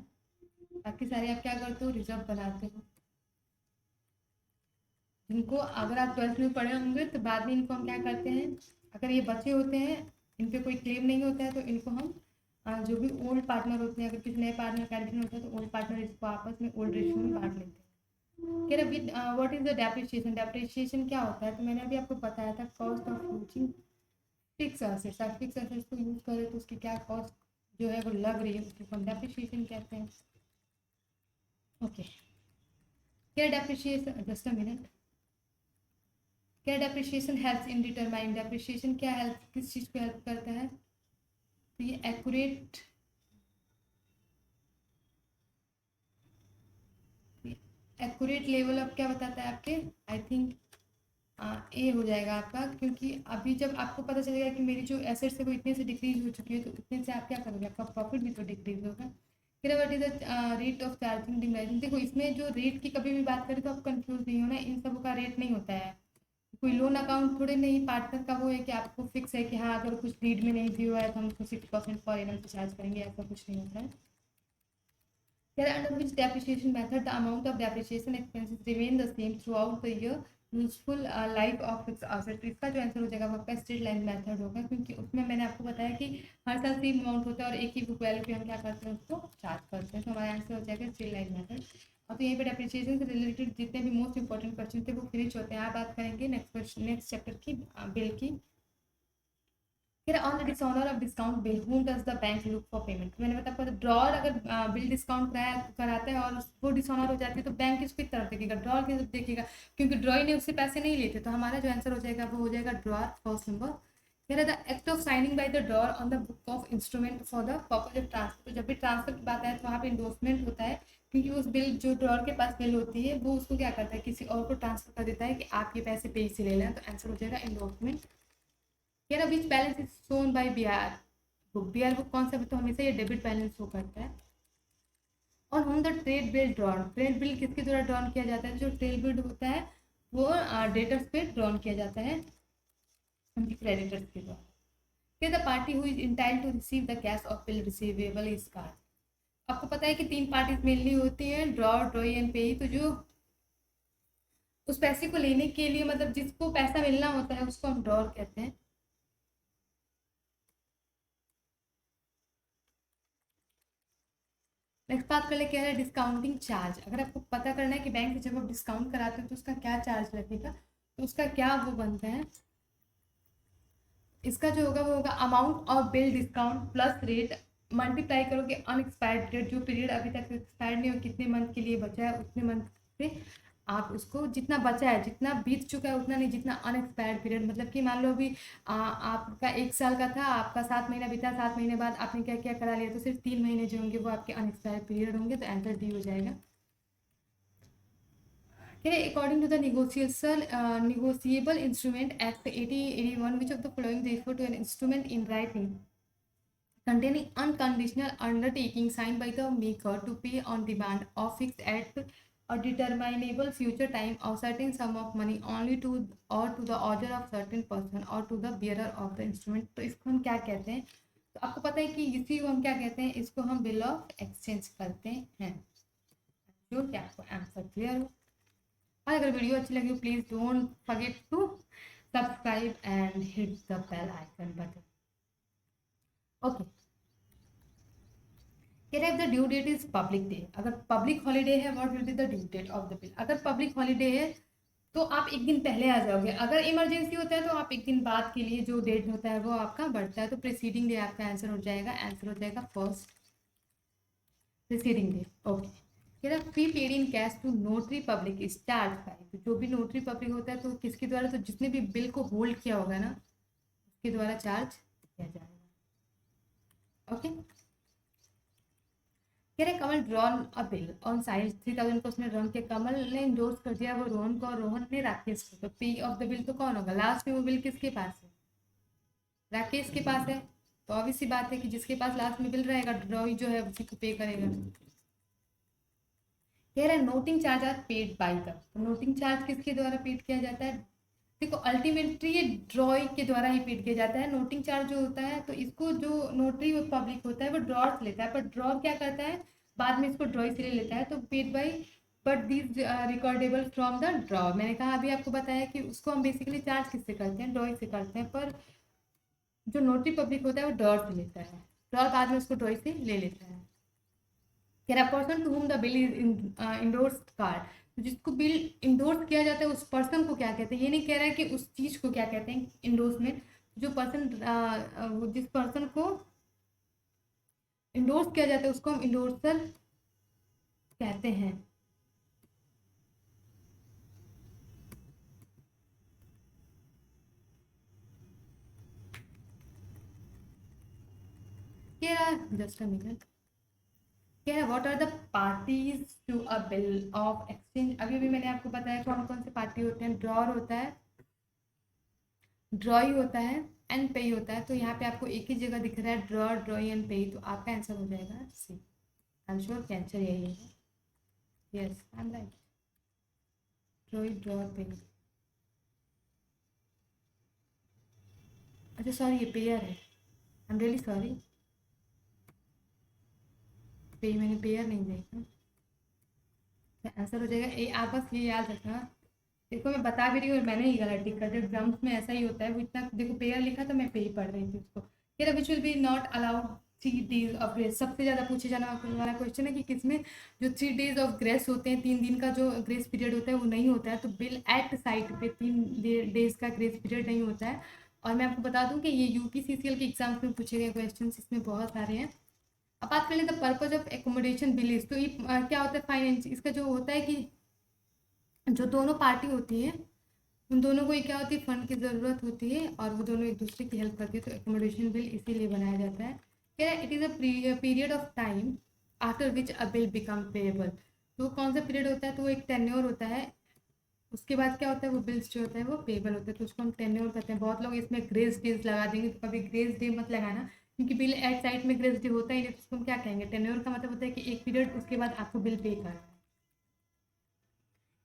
बाकी सारे आप क्या करते हो, रिजर्व बनाते हो। इनको अगर आप 12th में पढ़े होंगे तो बाद में इनको हम क्या करते हैं, अगर ये बच्चे होते हैं, इन पे कोई क्लेम नहीं होता है, तो इनको हम जो भी ओल्ड पार्टनर होते हैं, अगर किसी नए पार्टनर का एडमिशन होता है तो ओल्ड पार्टनर इसको आपस में ओल्ड रेशियो में बांट लेते हैं। कह रहे what is the depreciation. Depreciation क्या होता है, तो मैंने अभी आपको बताया था cost of using fix assets. आप फिक्स असेट्स को यूज करें तो उसकी क्या कॉस्ट जो है वो लग रही है, उसको हम डेप्रिसिएशन कहते हैं। ओके, क्या डेप्रिसिएशन, जस्ट अ मिनट, क्या depreciation helps in determine. Depreciation क्या हेल्प, किस चीज़ को हेल्प करता है, तो ये एक्यूरेट लेवल अब क्या बताता है आपके, आई थिंक ए हो जाएगा आपका, क्योंकि अभी जब आपको पता चलेगा कि मेरी जो एसेट्स है वो इतने से डिक्रीज हो चुकी है, तो इतने से आप क्या करोगे, आपका प्रॉफिट भी तो डिक्रीज होगा। फिर what is the rate of charging डिमाइजिंग। देखो इसमें जो रेट की कभी भी बात करें तो आप कंफ्यूज नहीं होना, इन सबों का रेट नहीं होता है। कोई लोन अकाउंट थोड़े नहीं, पार्टनर का वो है कि आपको फिक्स है कि हाँ अगर कुछ नीड में नहीं भी हुआ है तो हम उसको 6% पर एनम से चार्ज करेंगे, ऐसा कुछ नहीं होता है। Under which depreciation method the amount of depreciation expenses remain the same throughout the year useful life of fix asset. इसका जो आंसर हो जाएगा वो आपका स्ट्रेट लाइन मेथड होगा, क्योंकि उसमें मैंने आपको बताया कि हर साल सेम अमाउंट होता है और एक ही बुक वैल्यू पे हम क्या करते हैं, उसको चार्ज करते हैं। तो हमारा आंसर हो जाएगा स्ट्रेट लाइन मेथड। और तो यहीं पे डेप्रिसिएशन से रिलेटेड जितने भी मोस्ट इंपॉर्टेंट क्वेश्चन थे वो फिनिश होते हैं। आप बात करेंगे नेक्स्ट चैप्टर की बिल की। फिर on the dishonour of discount bill whom does the bank look for payment। मैंने बताया आपको ड्रॉर अगर बिल डिस्काउंट कराता है और वो डिसऑनर हो जाती है तो बैंक किसकी तरफ देखेगा, ड्रॉर की तरफ देखेगा, क्योंकि ड्रॉर ने उससे पैसे नहीं लेते। तो हमारा जो आंसर हो जाएगा वो हो जाएगा ड्रॉर, फर्स्ट नंबर। फिर the act of signing by the drawer on the book of instrument for the purpose of transfer. तो जब भी ट्रांसफर की बात आए तो वहाँ पे इंडोर्समेंट होता है, क्योंकि उस बिल जो ड्रॉर के पास बिल होती है वो उसको क्या करता है, किसी और को ट्रांसफर कर देता है कि आप ये पैसे पे से ले लें। तो आंसर हो जाएगा इंडोर्समेंट। यार which balance is shown by BR book. BR book कौन सा, तो हमेशा ये डेबिट बैलेंस शो करता है। और home the trade bill drawn. Trade bill किसके द्वारा ड्रॉन किया जाता है, जो ट्रेड बिल होता है वो डेटर्स पे ड्रॉन किया जाता है, उनके क्रेडिटर्स के द्वारा। The party who is entitled to receive the cash of bill receivable is called. आपको पता है कि तीन पार्टीज मेनली होती हैं, ड्रॉ, ड्रॉई एंड पेई। तो जो उस पैसे को लेने के लिए मतलब जिसको पैसा मिलना होता है उसको हम ड्रॉर कहते हैं। नेक्स्ट बात कर ले, कह रहा है डिस्काउंटिंग चार्ज। अगर आपको पता करना है कि बैंक से जब आप डिस्काउंट कराते हो तो उसका क्या चार्ज लगेगा, तो उसका क्या वो बनता है, इसका जो होगा वो होगा amount of bill discount plus rate multiply करोगे अनएक्सपायर्ड पीरियड, जो पीरियड अभी तक एक्सपायर्ड नहीं हो, कितने मंथ के लिए बचा है उतने मंथ से आप उसको जितना बचा है, जितना बीत चुका है उतना नहीं, जितना अनएक्सपायर्ड पीरियड, मतलब कि मान लो अभी आपका 1 साल का था, आपका 7 महीना बीता, 7 महीने बाद आपने क्या क्या करा लिया, तो सिर्फ 3 महीने जो होंगे वो आपके अनएक्सपायर्ड पीरियड होंगे, तो आंसर डी हो जाएगा। Okay, according to the Negotiable Instrument Act 1881, which of the following refers to an instrument in writing containing unconditional undertaking signed by the maker to pay on demand or fixed at a determinable future time or certain sum of money only to or to the order of certain person or to the bearer of the instrument। तो इसको हम क्या कहते हैं, तो आपको पता है कि इसी को हम क्या कहते हैं, इसको हम बिल ऑफ एक्सचेंज करते हैं। जो क्या आपको आंसर क्लियर हो। और अगर वीडियो अच्छी लगी please don't forget to subscribe and hit the bell icon button. Okay, if the due date is public day, अगर पब्लिक हॉलीडे है what will be the due date of the bill. अगर public holiday है तो आप एक दिन पहले आ जाओगे, अगर इमरजेंसी होता है तो आप एक दिन बाद के लिए जो डेट होता है वो आपका बढ़ता है, तो प्रीसीडिंग डे आपका आंसर हो जाएगा, आंसर हो जाएगा first preceding day. Okay, fee paid in cash to notary public is charge by, तो जो भी नोटरी पब्लिक होता है तो किसके द्वारा, तो जिसने भी बिल को होल्ड किया होगा ना उसके द्वारा चार्ज किया जाएगा। ओके, कह रहे Kamal drawn a bill on साइज 3000 को उसने रन किया, कमल ने इंडोर्स कर दिया वो रोहन को और रोहन ने राकेश को, तो पे ऑफ द बिल तो कौन होगा, लास्ट में वो बिल किसके पास है, राकेश के पास है। तो ऑब्वियस सी बात है कि जिसके पास लास्ट में बिल रहेगा ड्रॉई जो है उसी को पे करेगा। कह रहा है noting charge are paid by the, तो नोटिंग चार्ज किसके द्वारा पेड किया जाता है, देखो अल्टीमेटली ये ड्रॉई के द्वारा ही पेड किया जाता है। नोटिंग चार्ज जो होता है तो इसको जो नोटरी पब्लिक होता है वो ड्रॉर से लेता है, पर ड्रॉर क्या करता है बाद में इसको ड्रॉई से ले लेता है, तो paid by but this recordable from the draw. मैंने कहा अभी आपको बताया कि उसको हम बेसिकली चार्ज किससे करते हैं, ड्रॉई से करते हैं, पर जो नोटरी पब्लिक होता है वो ड्रॉर से लेता है, ड्रॉर बाद में उसको ड्रॉई से ले लेता है। Person to whom the bill is endorsed called, तो जिसको बिल इंडोर्स किया जाता है उस पर्सन को क्या कहते हैं, ये नहीं कह रहा है कि उस चीज को क्या कहते हैं इंडोर्समेंट, जो पर्सन जिस पर्सन को इंडोर्स किया जाता है उसको हम इंडोर्सर कहते हैं। क्या जस्ट अ मिनट, क्या है what are the parties to a bill of exchange. अभी अभी मैंने आपको बताया कौन कौन से पार्टी होते हैं, ड्रॉर होता है, ड्रॉई होता है एंड पेई होता है, तो यहाँ पे आपको एक ही जगह दिख रहा है ड्रॉ, ड्रॉई एंड पेई, तो आपका आंसर हो जाएगा सी। आई एम श्योर कि आंसर यही है, yes I am right, ड्रॉई draw पेई। अच्छा सॉरी ये पेयर है, आई एम रियली सॉरी, पेई मैंने पेयर नहीं देखा, आंसर हो जाएगा ए। आप बस ये याद रखना, देखो मैं बता भी रही हूँ और मैंने ही गलत टिक कर दिया, एग्जाम्स में ऐसा ही होता है, वो इतना देखो पेयर लिखा तो मैं पे ही पढ़ रही थी उसको। ये which will be not allowed 3 days of grace, सबसे ज़्यादा पूछे जाने वाला क्वेश्चन है कि किसमें जो 3 days ऑफ ग्रेस होते हैं, 3 दिन का जो ग्रेस पीरियड होता है वो नहीं होता है, तो बिल एट साइट पे 3 days का ग्रेस पीरियड नहीं होता है। और मैं आपको बता दूं कि ये यूपीसीसीएल के एग्जाम्स में पूछे गए क्वेश्चन इसमें बहुत सारे हैं। अब बात कर लें the purpose of accommodation bill is, तो ये क्या होता है फाइनेंस, इसका जो होता है कि जो दोनों पार्टी होती है उन दोनों को क्या होती है फंड की ज़रूरत होती है और वो दोनों एक दूसरे की हेल्प करती है, तो एकोमोडेशन बिल इसीलिए बनाया जाता है। क्या है it is a period of time after which a bill become payable, तो कौन सा पीरियड होता है, तो वो एक टेन्योर होता है, उसके बाद क्या होता है वो बिल्स जो होता है वो पेएबल होता है, तो उसको हम टेन्योर कहते हैं। बहुत लोग इसमें ग्रेस डेज लगा देंगे, तो कभी ग्रेस डे मत लगाना क्योंकि बिल एट साइड में ग्रेस डे होता ही नहीं, तो उसको हम क्या कहेंगे टेन्योर का मतलब होता है कि एक पीरियड उसके बाद आपको बिल पे करना है।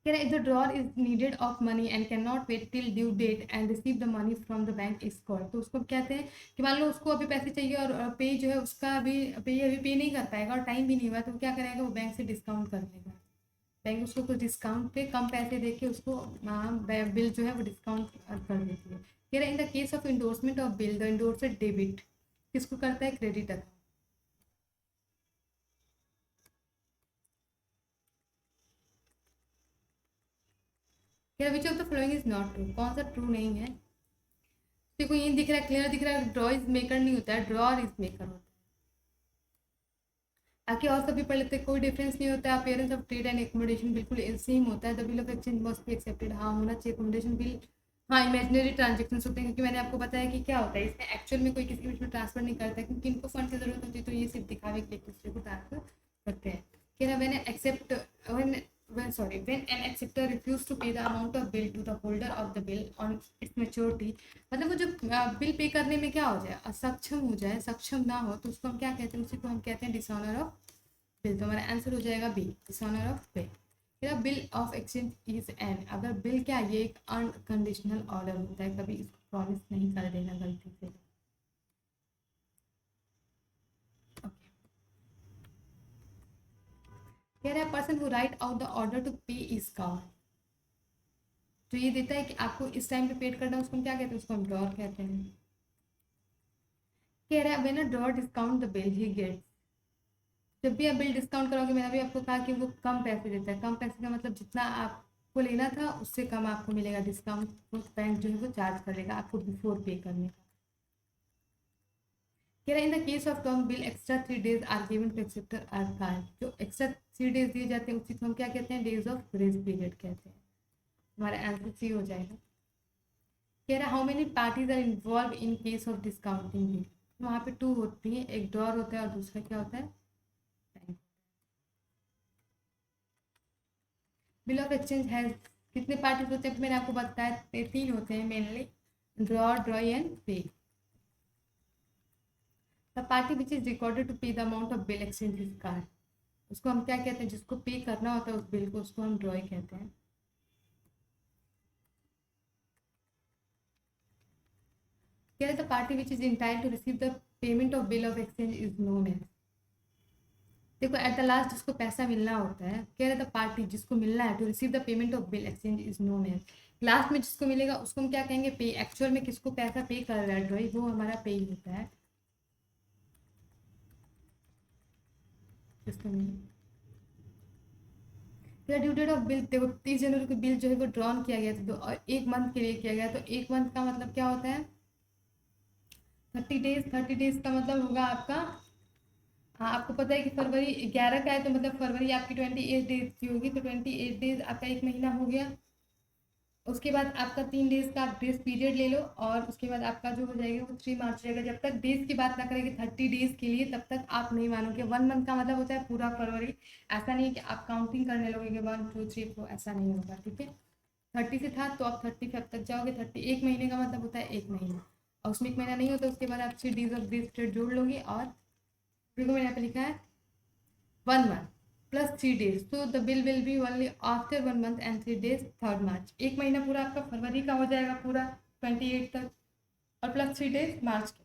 कह रहा है the drawer is needed of money and can not wait till due date and receive the money from the bank is called. तो उसको कहते हैं कि मान लो उसको अभी पैसे चाहिए और पे जो है उसका अभी पे नहीं कर पाएगा और टाइम भी नहीं हुआ, तो क्या करेगा, वो बैंक से डिस्काउंट कर लेगा। बैंक उसको कुछ डिस्काउंट पे कम पैसे दे के उसको बिल जो है वो डिस्काउंट कर देती है। कह रहा है in the case of endorsement of bill the endorser debit किसको करता है, क्रेडिटर। कह रहा which of the following is not true, कौन सा ट्रू नहीं है। देखो ये दिख रहा है, क्लियर दिख रहा है, ड्रॉ इज मेकर नहीं होता है, ड्रॉर इज मेकर होता है। आगे और सभी पढ़ लेते हैं, कोई डिफरेंस नहीं होता है। Appearance of trade and accommodation बिल्कुल सेम होता है। The bill of exchange must be accepted, हाँ होना चाहिए एकोमोडेशन बिल। हाँ इमेजिनरी ट्रांजेक्शन होते हैं, क्योंकि मैंने आपको बताया कि क्या होता है इसमें एक्चुअल में कोई किसी के बीच में ट्रांसफर नहीं करता है, क्योंकि इनको फंड की जरूरत होती है, तो ये सिर्फ दिखावे के लिए एक दूसरे को ट्रांसफर करते हैं। कह रहा when accept when an acceptor refuse to pay the amount of bill to the holder of the bill on its maturity, मतलब वो जो बिल पे करने में क्या हो जाए, असक्षम हो जाए, सक्षम ना हो, तो उसको हम क्या कहते हैं, उसी को हम कहते हैं डिसऑनर ऑफ बिल। तो हमारा आंसर हो जाएगा बी, डिसऑनर ऑफ बिल। फिर bill of exchange is an, अगर बिल क्या, ये एक अनकंडीशनल ऑर्डर होता है, कभी इसको प्रॉमिस नहीं कर देना गलती से। कह रहा है person who write out the order to pay is called, जो ये देता है कि आपको इस टाइम पे पेड करना है, उसको हम क्या कहते हैं, उसको हम ड्रॉर कहते हैं। कह रहा है when a drawer discount the bill he gets, जब भी आप बिल डिस्काउंट करोगे, मैंने भी आपको कहा कि वो कम पैसे देता है। कम पैसे का मतलब जितना आपको लेना था उससे कम आपको मिलेगा डिस्काउंट, तो बैंक जो है वो चार्ज करेगा आपको बिफोर पे करने का। कह रहा है in the case of term bill extra 3 days are given to acceptor are called, जो एक्स्ट्रा 3 days दिए जाते हैं उसी को हम क्या कहते हैं, डेज ऑफ ग्रेस पीरियड कहते हैं। हमारा आंसर सी हो जाएगा। कह रहा है how many parties are involve in case of discounting bill, वहाँ पे 2 होती है, एक ड्रॉर होता है और दूसरा क्या होता है, बैंक। बिल ऑफ एक्सचेंज है, कितने पार्टीज होते हैं, मैंने आपको बताया 3 होते हैं mainly, draw drawee and pay. The party which is recorded to pay the amount of bill exchange is called, उसको हम क्या कहते हैं, जिसको पे करना होता है उस बिल को, उसको हम ड्रॉई कहते हैं। कह रहे the party which is entitled to receive the payment of bill of exchange is known as, देखो एट द लास्ट जिसको पैसा मिलना होता है, कह रहे द पार्टी जिसको मिलना है to receive the payment of bill exchange is known as, last में जिसको मिलेगा उसको हम क्या कहेंगे, पे। एक्चुअल में किसको पैसा पे कर रहा है ड्रॉई, वो हमारा पे ही होता है जिसको मिले। ड्यू डेट ऑफ बिल, देखो 30 जनवरी को बिल जो है वो ड्रॉन किया गया था, तो 1 मंथ के लिए किया गया, तो 1 मंथ का मतलब क्या होता है, 30 days। 30 days का मतलब होगा आपका, हाँ आपको पता है कि फरवरी 11 का है, तो मतलब फरवरी आपकी 28 days की होगी, तो 28 days आपका 1 महीना हो गया। उसके बाद आपका 3 days का आप ग्रेस पीरियड ले लो, और उसके बाद आपका जो हो जाएगा वो 3 मार्च रहेगा। जब तक डेज की बात ना करेंगे 30 days के लिए, तब तक आप नहीं मानोगे। 1 मंथ का मतलब होता है पूरा फरवरी, ऐसा नहीं है कि आप काउंटिंग करने लगोगे 1 2 3 4, ऐसा नहीं होगा, ठीक है। 30 से था तो आप 35 तक जाओगे। 1 महीने का मतलब होता है 1 महीना, और उसमें 1 महीना नहीं होता, उसके बाद आप 3 days ऑफ ग्रेस पीरियड जोड़ लोगे, और देखो मैंने यहाँ पे लिखा है 1 month plus 3 days, so the bill will be only after 1 month and 3 days 3rd March। 1 महीना पूरा आपका फरवरी का हो जाएगा पूरा 28 तक, और प्लस 3 days मार्च के।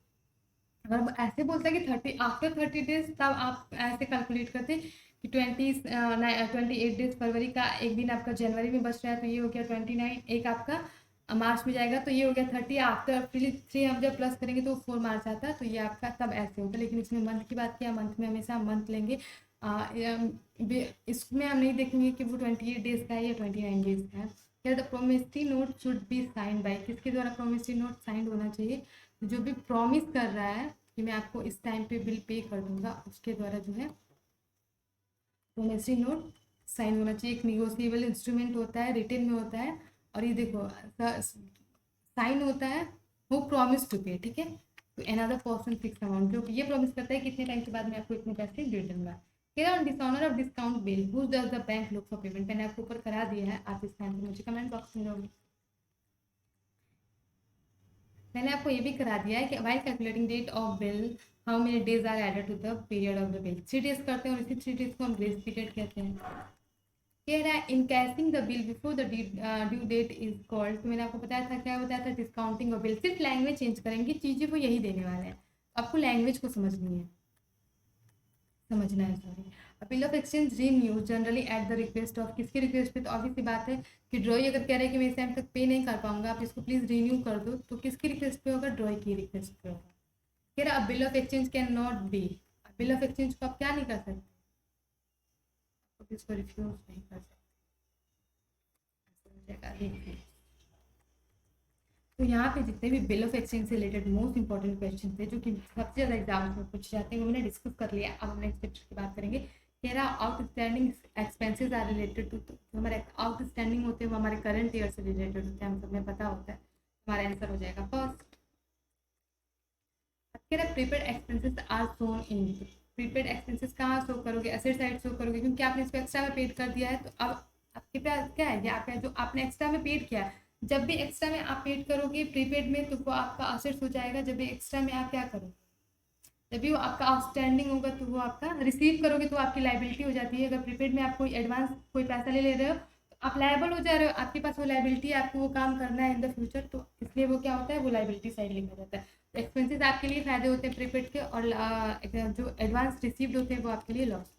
अगर ऐसे बोलता है कि 30 आफ्टर 30 days, तब आप ऐसे कैलकुलेट करते कि 28 days फरवरी का, एक दिन आपका जनवरी में बच रहा है, तो ये हो गया 29, एक आपका मार्च में जाएगा, तो ये हो गया 30। आफ्टर 3 हम जब प्लस करेंगे तो 4 मार्च आता है, तो ये आपका तब ऐसे होता है। लेकिन इसमें मंथ की बात किया, मंथ में हमेशा हम मंथ लेंगे। इसमें हम नहीं देखेंगे कि वो 28 days का है या 29 days का है। क्या the promissory note should be sign by, किसके द्वारा प्रोमिसरी नोट साइन होना चाहिए, जो भी प्रॉमिस कर रहा है कि मैं आपको इस टाइम पे बिल पे कर दूंगा, उसके द्वारा जो है प्रोमिसरी नोट साइन होना चाहिए। एक निगोशिएबल इंस्ट्रूमेंट होता है, रिटन में होता है, और ये देखो साइन होता है वो प्रॉमिस टू पे, ठीक है। तो अनदर पर्सन फिक्स अमाउंट, जो ये प्रॉमिस करता है कि इतने टाइम के बाद मैं आपको इतने पैसे दे दूंगा। Dishonour of discount bill who does the bank look for payment, मैंने आपको ऊपर करा दिया है, आप इसका आंसर मुझे कमेंट बॉक्स में दोगे। मैंने आपको ये भी करा दिया है कि while calculating date of bill how many days are added to the period of the bill, 3 days करते हैं, और इसी 3 days को हम ग्रेस पीरियड कहते हैं। कह रहा है encashing the bill before the due date is called. तो मैंने आपको बताया था, क्या बताया था, डिस्काउंटिंग ऑफ बिल। सिर्फ लैंग्वेज चेंज करेंगे, चीज़ें वो यही देने वाले हैं, आपको लैंग्वेज को समझना है sorry. Bill of exchange renew generally at the request of, किसकी रिक्वेस्ट पे? तो ऑब्वियस सी बात है कि ड्रॉई अगर कह रहे हैं कि मैं इस टाइम तक पे नहीं कर पाऊंगा, आप इसको प्लीज रीन्यू कर दो, तो किसकी रिक्वेस्ट पे होगा? ड्रॉई की रिक्वेस्ट पे होगा। कह रहा bill of exchange can not B, bill of exchange को आप क्या नहीं कर सकते, तो इसको रिफ्यूज नहीं कर सकते। तो यहाँ पे जितने भी बिल ऑफ एक्सचेंज से रिलेटेड मोस्ट इंपॉर्टेंट क्वेश्चन थे, जो कि सबसे ज़्यादा एग्जाम्स में पूछे जाते हैं, वो मैंने डिस्कस कर लिया। अब हम नेक्स्ट चैप्टर की बात करेंगे। कह रहा outstanding expenses are related to, जो हमारे आउटस्टैंडिंग होते हैं वो हमारे करंट ईयर से रिलेटेड होते हैं, हम सब में पता होता है। हमारा आंसर हो जाएगा फर्स्ट। कह रहा prepaid expenses are shown in, prepaid expenses कहाँ शो करोगे? एसेट साइड शो करोगे, क्योंकि आपने इसको एक्स्ट्रा में पेड कर दिया है। तो अब आपके पास क्या है, ये आपका जो आपने एक्स्ट्रा में पेड किया है, जब भी एक्स्ट्रा में आप पेड करोगे प्रीपेड में, तो वो आपका असेट्स हो जाएगा। जब भी एक्स्ट्रा में आप क्या करोगे, जब भी वो आपका आउटस्टैंडिंग होगा, तो वो आपका रिसीव करोगे तो आपकी लाइबिलिटी हो जाती है। अगर प्रीपेड में आप कोई एडवांस कोई पैसा ले रहे हो, तो आप लायबल हो जा रहे हो, आपके पास वो लाइबिलिटी है, आपको वो काम करना है इन द फ्यूचर, तो इसलिए वो क्या होता है, वो लाइबिलिटी साइड लिखा जाता है। एक्सपेंसेस आपके लिए फायदे होते हैं प्रीपेड के, और जो एडवांस रिसीव्ड होते हैं वो आपके लिए लॉस।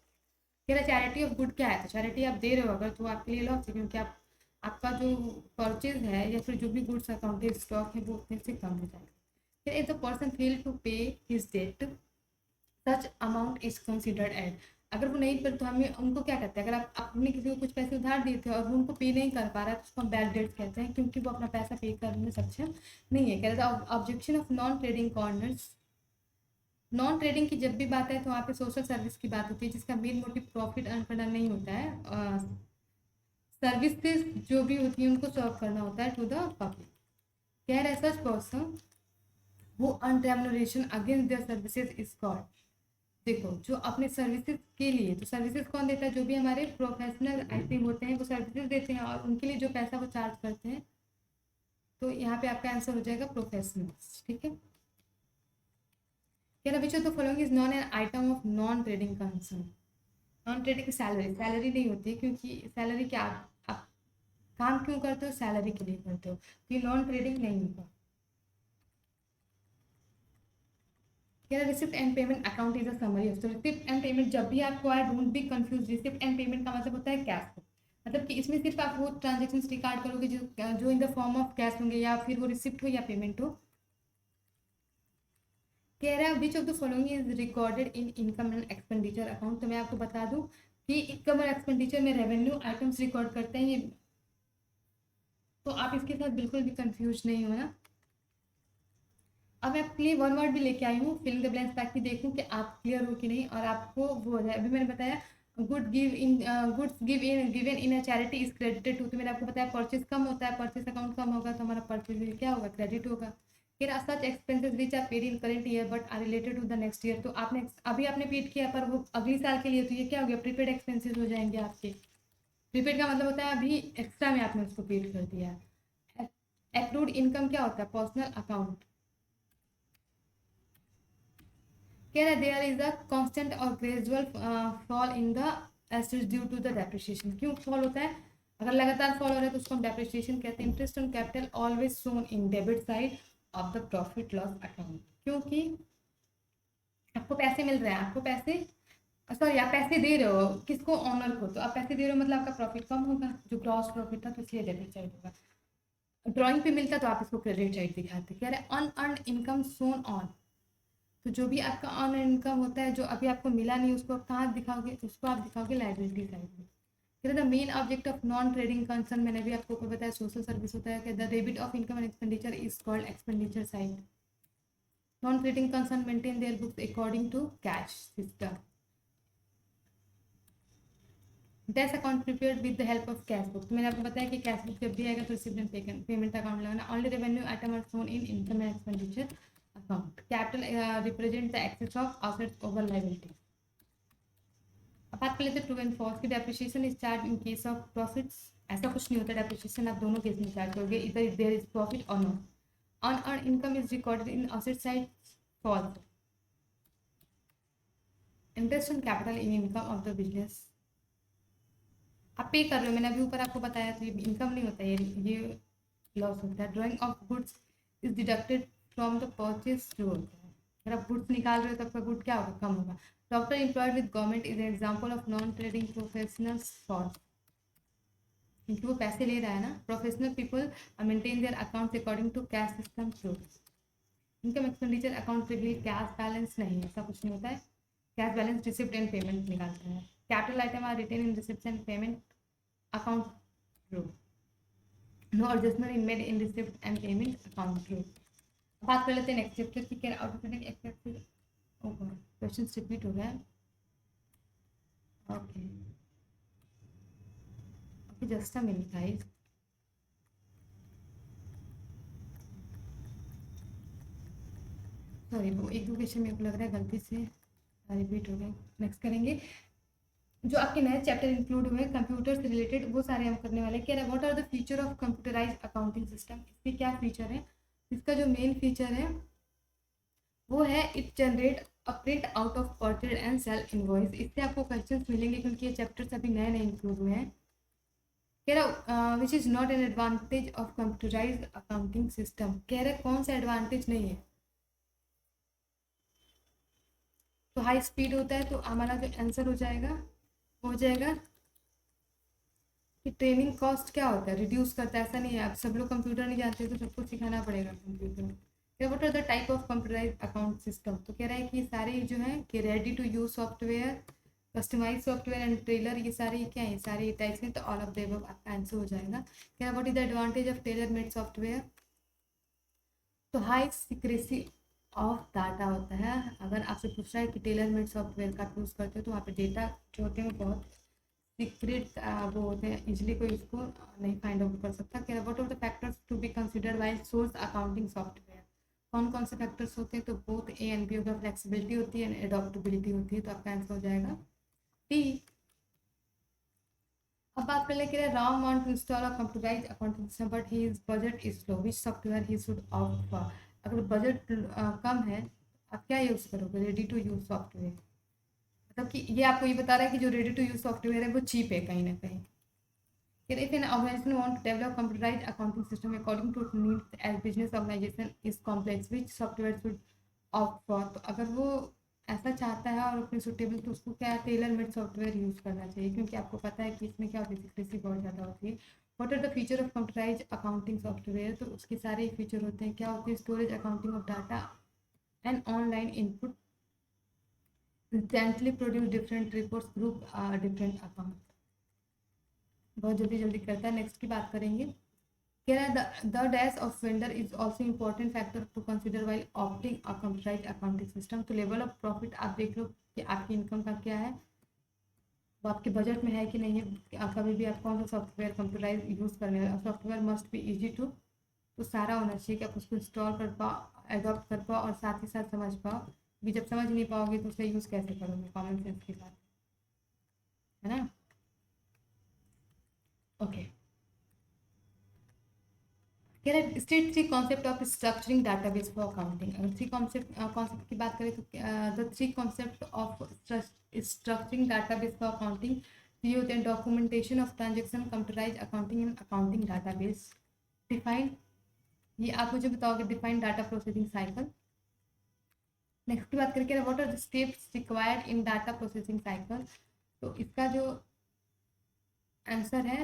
कह रहा चैरिटी ऑफ गुड क्या है? तो चैरिटी आप दे रहे हो अगर, तो आपके लिए लॉस है, क्योंकि आप आपका जो परचेज है या फिर जो भी गुड्स अकाउंटेड स्टॉक है वो उतने से कम हो जाएगा। फिर if the person fail to pay his debt, such amount is considered एड, अगर वो नहीं पर, तो हमें उनको क्या कहते हैं, अगर आप आपने किसी को कुछ पैसे उधार दिए थे और वो उनको पे नहीं कर पा रहा है, तो उसको हम बैड डेट्स कहते हैं, क्योंकि वो अपना पैसा पे करने में सक्षम नहीं है। कह रहा था objection of non trading corners, non trading की जब भी बात है तो वहाँ पे सोशल सर्विस की बात होती है, जिसका मेन मोटिव प्रॉफिट अर्न करना नहीं होता है, सर्विसेज जो भी होती है उनको सर्व करना होता है टू द पब्लिक। कह रहा है सच पर्सन वो earn remuneration against their services is called, देखो जो अपने सर्विसेज के लिए, तो सर्विसेज कौन देता है? जो भी हमारे प्रोफेशनल आई थिंक होते हैं वो सर्विसेज देते हैं, और उनके लिए जो पैसा वो चार्ज करते हैं, तो यहाँ पे आपका आंसर हो जाएगा प्रोफेशनल्स। ठीक है, कह रहा which of the following is non an item of non trading concern. Non trading salary, salary नहीं होती है, क्योंकि सैलरी क्या आप काम क्यों करते हो? सैलरी के लिए करते हो, तो ये नॉन ट्रेडिंग नहीं होगा। कह रहा receipt and payment account is a summary of, तो रिसिप्ट एंड पेमेंट जब भी आपको आए, don't be confuse, receipt and payment का मतलब होता है कैश बुक, मतलब कि इसमें सिर्फ आप वो ट्रांजेक्शन रिकॉर्ड करोगे जो in the form of cash होंगे, या फिर वो रिसिप्ट हो या पेमेंट हो। कह रहा है which of the following is recorded in income and expenditure account. तो मैं आपको बता दूं कि इनकम और एक्सपेंडिचर में रेवेन्यू आइटम्स रिकॉर्ड करते हैं ये, तो आप इसके साथ बिल्कुल भी कंफ्यूज नहीं होना। अब मैं आपके लिए वन वर्ड भी लेके आई हूँ फिलिंग द ब्लैंक्स, ताकि देखूँ कि आप क्लियर हो कि नहीं, और आपको वो हो जाए। अभी मैंने बताया goods given in a charity is credited to, तो मैंने आपको बताया परचेज कम होता है, परचेज अकाउंट कम होगा, तो हमारा परचेज क्या होगा? क्रेडिट होगा। फिर such expenses which are paid in current year but are related to the next year, तो आपने अभी आपने पेड किया पर वो अगली साल के लिए, तो ये क्या हो गया? प्रीपेड एक्सपेंसेस हो जाएंगे आपके। प्रीपेड का मतलब होता है अभी एक्स्ट्रा में आपने उसको पेड कर दिया है। एक्रूड इनकम क्या होता है? Personal account. कह रहा देयर इज अ कांस्टेंट और gradual fall in the assets due to the depreciation. क्यों फॉल होता है? अगर लगातार फॉल हो रहा है तो उसको हम डेप्रिसिएशन कहते हैं। Interest on capital always shown in debit side of the profit loss account, क्योंकि आपको पैसे मिल रहे हैं, आपको पैसे सॉरी आप पैसे दे रहे हो किसको? ऑनर को, तो आप पैसे दे रहे हो मतलब आपका प्रॉफिट कम होगा, जो ग्रॉस प्रॉफिट था, तो इसलिए डेबिट साइड होगा। ड्राइंग पे मिलता तो आप इसको क्रेडिट साइड दिखाते। कह रहे अनअर्न्ड इनकम सोन ऑन, तो जो भी आपका ऑन इनकम होता है जो अभी आपको मिला नहीं, उसको आप कहाँ दिखाओगे? उसको आप दिखाओगे लाइबिलिटी साइड में। फिर the main object of non trading concern, मैंने भी आपको बताया सोशल सर्विस होता है कि the debit of income and expenditure is called expenditure side. Non trading concern maintain their books according to cash system. That's account prepared with the help of cash book, तो मैंने आपको बताया कि cash book जब भी आएगा तो receipt and payment account लगाना। Only revenue item are shown in income and expenditure account. Capital represent the excess of assets over liability. अब बात कर लेते हैं ट्रू एंड फॉल्स की। Depreciation is charge in case of profits, ऐसा कुछ नहीं होता। डेप्रिसिएशन आप दोनों केस में चार्ज करोगे, इधर देयर इज प्रॉफिट और not. Unearned income is recorded in asset side, false. Interest on capital in income of the business, आप पे कर रहे हो, मैंने अभी ऊपर आपको बताया, तो ये इनकम नहीं होता, ये लॉस होता है। Drawing of goods is deducted from the purchase जो होता है। अगर आप गुड्स निकाल रहे हो तो आपका गुड क्या होगा, कम होगा। Doctor employed with government is an example of non trading professionals for, क्योंकि वो पैसे ले रहा है ना। Professional people maintain their accounts according to cash system rules. Income expenditure account reveal cash balance नहीं है, ऐसा कुछ नहीं होता है। Cash balance receipt and payment निकालते हैं। Capital item are written in receipt and payment account rule. No adjustment in made in receipt and payment account rule. बात कर लेते हैं नेक्स्ट चैप्टर की। Can automatic accept, question repeat हो गया है। Okay okay, just a minute guys. Sorry, वो एक दो क्वेश्चन मेरे को लग रहा है गलती से रिपीट हो गए। नेक्स्ट करेंगे जो आपके नए चैप्टर इंक्लूड हुए कंप्यूटर से रिलेटेड, वो सारे हम करने वाले हैं। क्या है, what are the feature of computerise accounting system. इसके क्या फीचर है। इसका जो मेन फीचर है वो है it generate a print out of purchase and sale invoice. इससे आपको क्वेश्चंस मिलेंगे क्योंकि ये चैप्टर्स अभी नए नए इंक्लूड हुए हैं। कह रहा which is not an advantage of computerise accounting system. कह रहे कौन सा एडवांटेज नहीं है। तो हाई स्पीड होता है, तो हमारा जो आंसर हो जाएगा वो हो जाएगा कि ट्रेनिंग कॉस्ट क्या होता है, रिड्यूस करता है। ऐसा नहीं है, आप सब लोग कंप्यूटर नहीं जानते तो सबको सिखाना पड़ेगा कंप्यूटर। क्या what are the type of computerise account system. तो कह रहा है कि सारे जो है कि ready to use software, customise software and tailored, ये सारे क्या है, सारे टाइप्स हैं। तो ऑल ऑफ द अबव आपका आंसर हो जाएगा। क्या what is the advantage of tailor made software. तो हाई सिक्रेसी ऑफ डाटा होता है। अगर आपसे पूछ रहा है कि टेलर मेड सॉफ्टवेयर का यूज़ करते हो तो वहाँ पे डेटा जो होते हैं वो बहुत सीक्रेट वो होते हैं, इजिली कोई उसको नहीं फाइंड आउट कर सकता। क्या what are the factors to be considered while source accounting software. कौन कौन से फैक्टर्स होते हैं। तो बोथ ए एंड बी होगा, फ्लेक्सिबिलिटी होती है एंड एडॉप्टेबिलिटी होती है। तो आपका आंसर हो जाएगा टी। अब बात कर ले कि Ram want to install a computerised accounting system but his budget is low, which software he should opt for. अगर बजट कम है आप क्या यूज़ करोगे, रेडी टू यूज सॉफ्टवेयर। मतलब कि ये आपको ये बता रहा है कि जो रेडी टू यूज सॉफ्टवेयर है वो चीप है कहीं ना कहीं। If an organization wants to develop computerized accounting system according to its needs as business organization is complex, which software should opt for। तो अगर वो ऐसा चाहता है और अपने सुटेबल, तो उसको क्या टेलर मेड सॉफ्टवेयर यूज़ करना चाहिए, क्योंकि आपको पता है कि इसमें क्या होती है, सिक्रेसी बहुत ज़्यादा होती है। What are the feature of computerise accounting software. तो उसके सारे फीचर होते हैं। क्या होती है, storage accounting of data and online input, instantly produce different reports, group different account, बहुत जल्दी जल्दी करता है। नेक्स्ट की बात करेंगे। कह रहा है the dash of vendor is also important factor to consider while opting a computerise accounting system. तो लेवल ऑफ प्रॉफिट आप देख लो कि आपकी इनकम का क्या है, वो आपके बजट में है कि नहीं है। कभी भी आप कौन सा सॉफ्टवेयर कंप्यूटराइज यूज़ करने वाले। Software must be easy to, तो सारा होना चाहिए कि आप उसको इंस्टॉल कर पाओ, एडॉप्ट कर पाओ और साथ ही साथ समझ पाओ। भी जब समझ नहीं पाओगे तो उसे यूज़ कैसे करोगे, कॉमन सेंस के साथ, है ना। ओके, कह रहा है state three concept of structuring database for accounting. अगर थ्री कॉन्सेप्ट की बात करें तो the three concept of structuring database for accounting ये होते हैं documentation of transaction, computerise accounting and accounting database. Define, ये आप मुझे बताओगे, define data processing cycle. Next की बात करके what are the steps required in data processing cycle. तो इसका जो आंसर है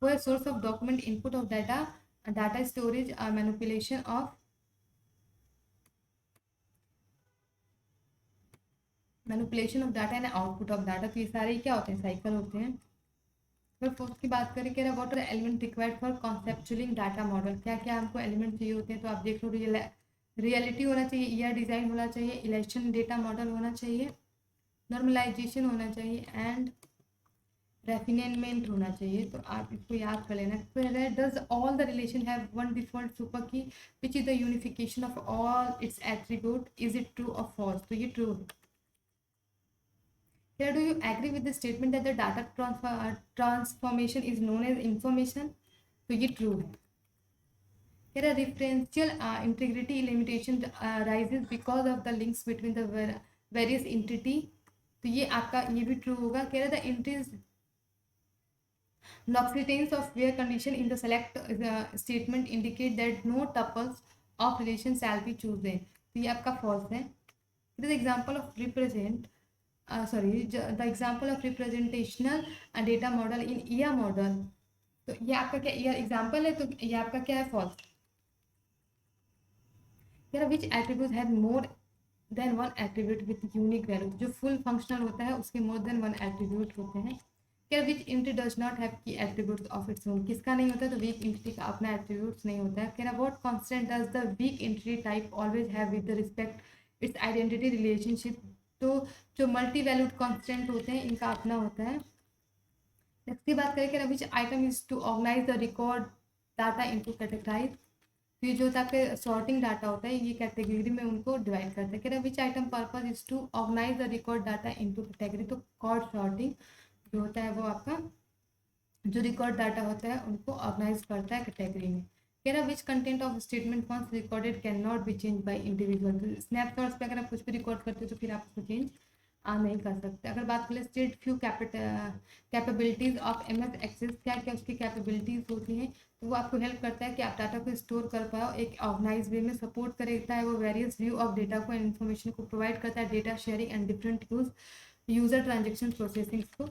वो है source of document, input of data, data storage, manipulation of data and output of data. तो ये सारे क्या होते हैं, साइकिल होते हैं। फिर फोर्थ की बात करें, कह रहा है what are element required for conceptualizing data model. क्या क्या हमको एलिमेंट चाहिए होते हैं। तो आप देख लो, रियलिटी होना चाहिए, ईआर डिज़ाइन होना चाहिए, इलेक्शन डेटा मॉडल होना चाहिए, नॉर्मलाइजेशन होना चाहिए एंड रेफिनेमेंट होना चाहिए। तो आप इसको याद कर लेना। फिर है does all the relation have one default super key which is the unification of all its attribute, is it true और फॉल्स। तो ये ट्रू है। Here, do you agree with the statement that the data transformation is known as information? तो ये true है। Here, a referential integrity limitation rises because of the links between the various entity। तो ये आपका ये भी true होगा। कह रहा था L'occurrence of where condition in the select statement indicate that no tuples of relation shall be chosen. तो ये आपका false है. It is example of the example of representational data model in EA model. तो ये आपका क्या EA example है, तो ये आपका क्या है false. यार which attribute have more than one attribute with unique value. जो फुल फंक्शनल होता है उसके मोर देन वन एट्रीब्यूट होते हैं. क्या which entity does not have key attribute of its own. किसका नहीं होता है, तो वीक इंटिटी का अपना एट्रीब्यूट्स नहीं होता है. कह रहा what constant does the weak entity type always have with the respect its identity relationship. तो जो मल्टी वैल्यूड कांस्टेंट होते हैं इनका अपना होता है. नेक्स्ट की बात करें, कह रहा which item is to organise the record data into categorise. तो ये जो होता है आपके सॉर्टिंग डाटा होता है ये कैटेगरी में उनको डिवाइड करते हैं. कह रहा which item purpose is to organise the record data into category. तो कॉर्ड सॉर्टिंग जो होता है वो आपका जो रिकॉर्ड डाटा होता है उनको ऑर्गेनाइज करता है कैटेगरी में. कह रहा which content of statement once recorded can not be change by individual. तो स्नैपशॉट्स पे अगर आप कुछ भी रिकॉर्ड करते हो तो फिर आप उसको चेंज नहीं कर सकते. अगर बात करें state few capabilities of MS access, क्या क्या उसकी कैपेबिलिटीज होती हैं, तो वो आपको हेल्प करता है कि आप डाटा को स्टोर कर पाओ एक ऑर्गेनाइज वे में. सपोर्ट करता है वो वेरियस व्यू ऑफ डेटा को एंड इन्फॉर्मेशन को प्रोवाइड करता है, data sharing and different user transaction processing को.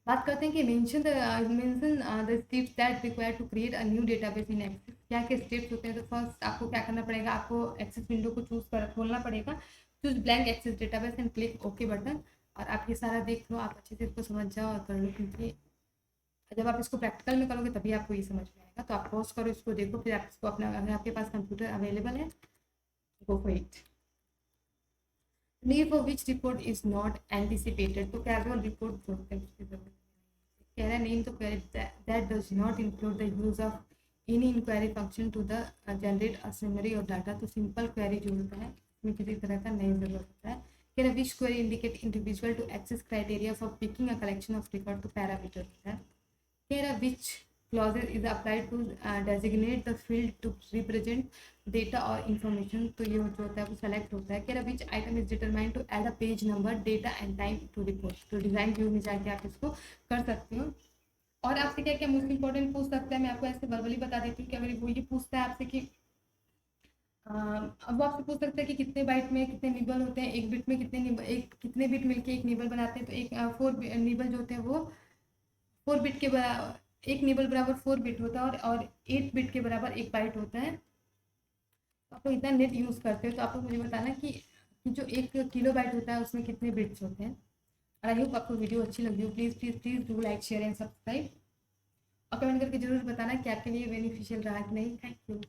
बात करते हैं कि mention the steps that require to create a new database in access. क्या क्या स्टेप्स होते हैं. तो फर्स्ट आपको क्या करना पड़ेगा, आपको एक्सेस विंडो को खोलना पड़ेगा. Choose blank access database and click okay button. और आप ये सारा देख लो, आप अच्छे से इसको समझ जाओ और कर लो, क्योंकि जब आप इसको प्रैक्टिकल में करोगे तभी आपको ये समझ में आएगा. तो आप पॉज करो, इसको देखो, फिर आप इसको अपना, अगर आपके पास कंप्यूटर अवेलेबल है go for it. Need for which report is not anticipated. तो कैजुअल रिपोर्ट जो होते हैं उसकी जरूरत कह रहा है नेम तो query that does not include the use of any inquiry function to the generate a summary or data. तो सिंपल क्वेरी जो होता है उसमें किसी तरह का नहीं जरूरत होता है. कह रहा which query indicate individual to access criteria for picking a collection of record. तो पैरामीटर होता है. कह रहा विच clauses is applied to designate the field to represent data or information. तो ये जो होता है वो सेलेक्ट होता है. कह रहा which item is determined to add a page number data and time to report. तो डिजाइन व्यू में जाके आप इसको कर सकते हो. और आपसे क्या क्या मोस्ट इंपॉर्टेंट पूछ सकता है, मैं आपको ऐसे वर्बली बता देती हूँ कि अगर वो ये पूछता है आपसे कि अब वो आपसे पूछ सकता है कि कितने बाइट में कितने निबल होते हैं, एक बिट में कितने बिट मिलके एक निबल बनाते हैं. तो एक 4 निबल जो होते हैं वो 4 बिट के बराबर, एक निबल बराबर 4 बिट होता है और 8 बिट के बराबर एक बाइट होता है. तो आप लोग इतना नेट यूज़ करते हो तो आप लोग मुझे बताना कि जो 1 किलोबाइट होता है उसमें कितने बिट्स होते हैं. और आई होप आपको वीडियो अच्छी लगी हो. Please please please do like share and subscribe और कमेंट करके जरूर बताना कि आपके लिए बेनिफिशियल रहा कि नहीं. Thank you.